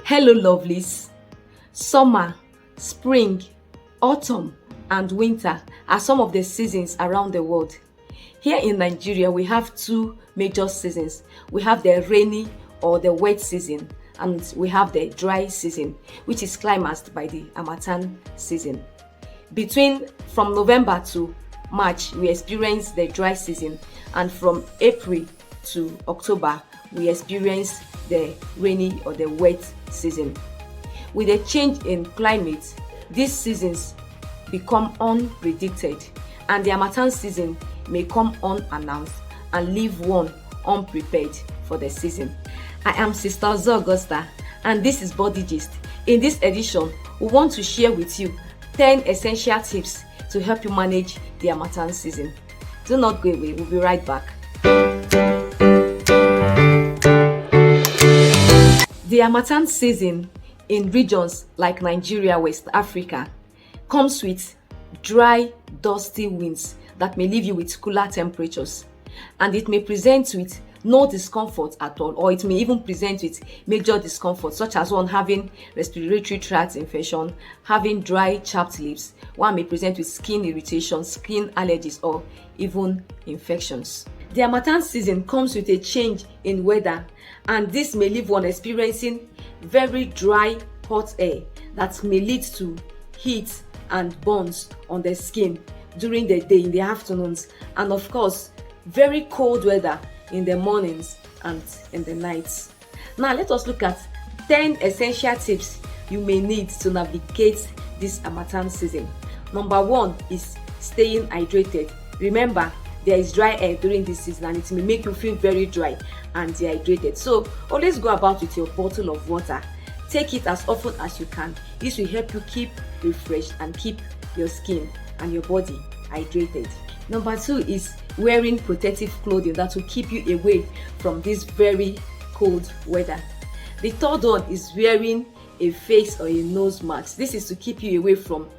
Hello lovelies. Summer, spring, autumn and winter are some of the seasons around the world. Here in Nigeria, we have two major seasons. We have the rainy or the wet season, and we have the dry season, which is climaxed by the Harmattan season. From November to March, we experience the dry season, and from April to October, we experience the rainy or the wet season. With a change in climate, these seasons become unpredicted, and the Harmattan season may come unannounced and leave one unprepared for the season. I am Sister Augusta, and this is Body Gist. In this edition, we want to share with you 10 essential tips to help you manage the Harmattan season. Do not go away, we'll be right back. The Harmattan season in regions like Nigeria, West Africa, comes with dry, dusty winds that may leave you with cooler temperatures, and it may present with no discomfort at all, or it may even present with major discomfort, such as one having respiratory tract infection, having dry, chapped lips. One may present with skin irritation, skin allergies, or even infections. The Harmattan season comes with a change in weather, and this may leave one experiencing very dry, hot air that may lead to heat and burns on the skin during the day, in the afternoons, and of course very cold weather in the mornings and in the nights. Now let us look at 10 essential tips you may need to navigate this Harmattan season. Number 1 is staying hydrated. Remember, there is dry air during this season, and it may make you feel very dry and dehydrated. So always go about with your bottle of water. Take it as often as you can. This will help you keep refreshed and keep your skin and your body hydrated. Number 2 is wearing protective clothing that will keep you away from this very cold weather. The third one is wearing a face or a nose mask. This is to keep you away from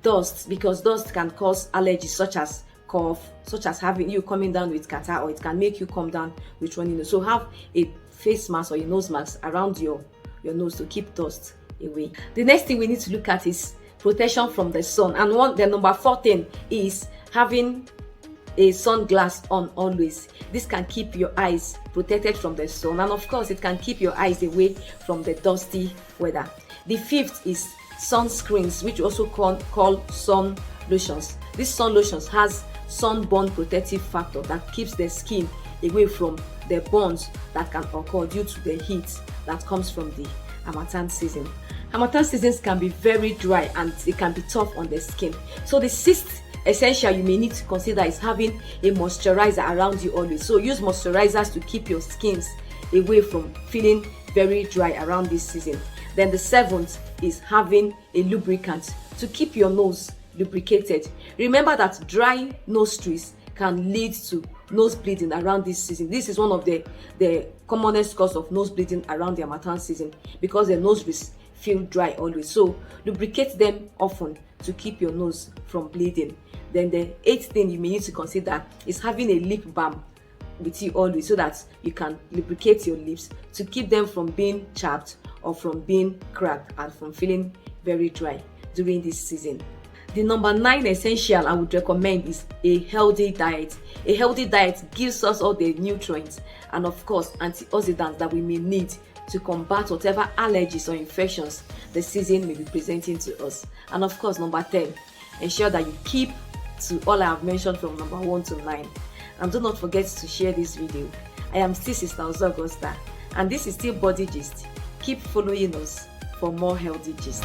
dust, because dust can cause allergies such as cough, such as having you coming down with catarrh, or it can make you come down with runny nose. So have a face mask or a nose mask around your nose to keep dust away. The next thing we need to look at is protection from the sun, and the number 4 thing is having a sunglass on always. This can keep your eyes protected from the sun, and of course it can keep your eyes away from the dusty weather. The 5th is sunscreens, which also called sun lotions. This sun lotions has sunburn protective factor that keeps the skin away from the burns that can occur due to the heat that comes from the Harmattan season. Harmattan seasons can be very dry and it can be tough on the skin. So the 6th essential you may need to consider is having a moisturizer around you always. So use moisturizers to keep your skins away from feeling very dry around this season. Then the 7th is having a lubricant to keep your nose lubricated. Remember that dry nostrils can lead to nose bleeding around this season. This is one of the commonest cause of nose bleeding around the Harmattan season, because the nostrils feel dry always. So lubricate them often to keep your nose from bleeding. Then the 8th thing you may need to consider is having a lip balm with you always, so that you can lubricate your lips to keep them from being chapped or from being cracked and from feeling very dry during this season. The number 9 essential I would recommend is a healthy diet. A healthy diet gives us all the nutrients and of course antioxidants that we may need to combat whatever allergies or infections the season may be presenting to us. And of course, number 10, ensure that you keep to all I have mentioned from number 1 to 9. And do not forget to share this video. I am still Sister Augusta, and this is still Body Gist. Keep following us for more healthy gist.